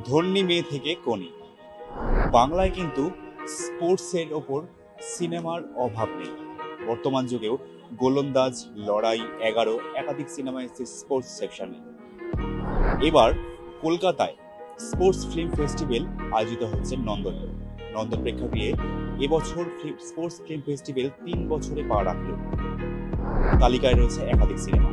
ধর্মী মেয়ে থেকে কোনি। বাংলায় কিন্তু স্পোর্টসের ওপর সিনেমার অভাব নেই। বর্তমান যুগেও গোলন্দাজ, লড়াই, 11 একাধিক সিনেমা এসেছে স্পোর্টস সেকশনে। এবার কলকাতায় স্পোর্টস ফিল্ম ফেস্টিভ্যাল আয়োজিত হচ্ছে নন্দনে। নন্দন প্রেক্ষাগৃহে এবছর স্পোর্টস ফিল্ম ফেস্টিভ্যাল 3 বছরে পা রাখল। তালিকায় রয়েছে একাধিক সিনেমা।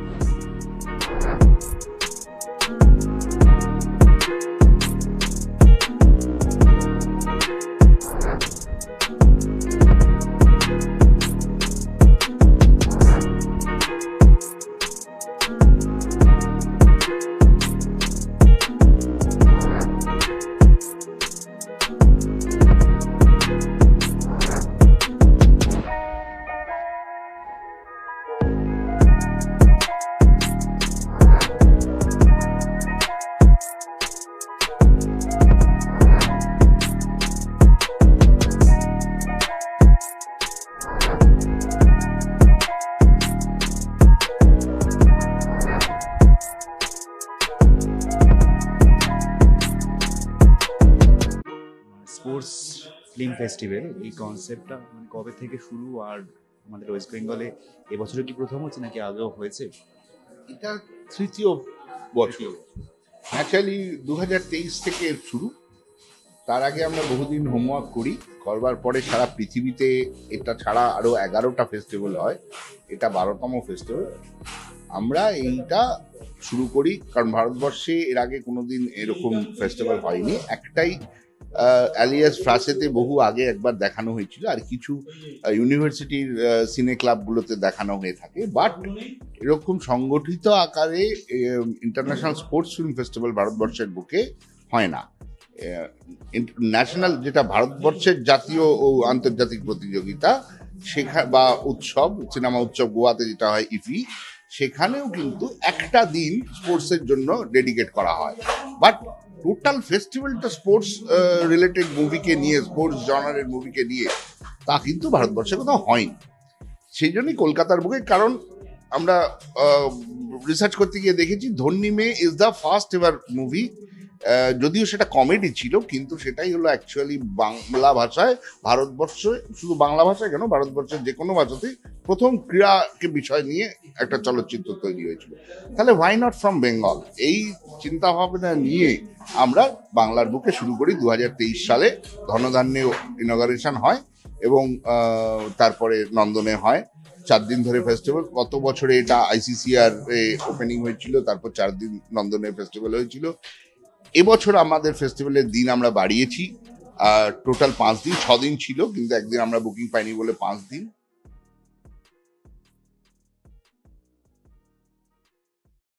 স্পোর্টস ফিল্ম ফেস্টিভ্যাল এই কনসেপ্টটা কবে থেকে শুরু, আর আমাদের ওয়েস্ট বেঙ্গলে এবছরে কি প্রথম হচ্ছে নাকি আগেও হয়েছে? এটা তৃতীয় বছর। অ্যাকচুয়ালি 2023 থেকে এর শুরু। তার আগে আমরা বহুদিন হোমওয়ার্ক করবার পরে সারা পৃথিবীতে এটা ছাড়া আরও 11টা ফেস্টিভ্যাল হয়, এটা 12তম ফেস্টিভ্যাল। আমরা এইটা শুরু করি কারণ ভারতবর্ষে এর আগে কোনোদিন এরকম ফেস্টিভ্যাল হয়নি। একটাই অ্যালিয়াস ফ্রাসেতে বহু আগে একবার দেখানো হয়েছিল, আর কিছু ইউনিভার্সিটির সিনে ক্লাবগুলোতে দেখানো হয়ে থাকে। বাট এরকম সংগঠিত আকারে ইন্টারন্যাশনাল স্পোর্টস ফিল্ম ফেস্টিভ্যাল ভারতবর্ষের বুকে হয় না। ন্যাশনাল, যেটা ভারতবর্ষের জাতীয় ও আন্তর্জাতিক প্রতিযোগিতা বা উৎসব, সিনেমা উৎসব গোয়াতে যেটা হয় ইফি, সেখানেও কিন্তু একটা দিন স্পোর্টসের জন্য ডেডিকেট করা হয়। বাট টোটাল ফেস্টিভ্যালটা স্পোর্টস রিলেটেড মুভিকে নিয়ে, স্পোর্টস জনারের মুভিকে নিয়ে, তা কিন্তু ভারতবর্ষে কোথাও হয়নি। সেই জন্যই কলকাতার বুকে, কারণ আমরা রিসার্চ করতে গিয়ে দেখেছি ধর্মী মেয়ে is the first ever movie. যদিও সেটা কমেডি ছিল, কিন্তু সেটাই হলো অ্যাকচুয়ালি বাংলা ভাষায়, ভারতবর্ষে শুধু বাংলা ভাষায় কেন, ভারতবর্ষের যে কোনো ভাষাতেই প্রথম ক্রীড়াকে বিষয় নিয়ে একটা চলচ্চিত্র তৈরি হয়েছিল। তাহলে হোয়াই নট ফ্রম বেঙ্গল? এই চিন্তা ভাবনা নিয়ে আমরা বাংলার বুকে শুরু করি। 2023 সালে ধনধান্যে ইনগরেশন হয় এবং তারপরে নন্দনে হয় 4 দিন ধরে ফেস্টিভ্যাল। গত বছরে এটা ICCR ওপেনিং হয়েছিল, তারপর 4 দিন নন্দনের ফেস্টিভ্যাল হয়েছিল। এবছর আমাদের ফেস্টিভ্যালের দিন আমরা বাড়িয়েছি, টোটাল 5 দিন, 6 দিন ছিল, কিন্তু একদিন আমরা বুকিং পাইনি বলে 5 দিন।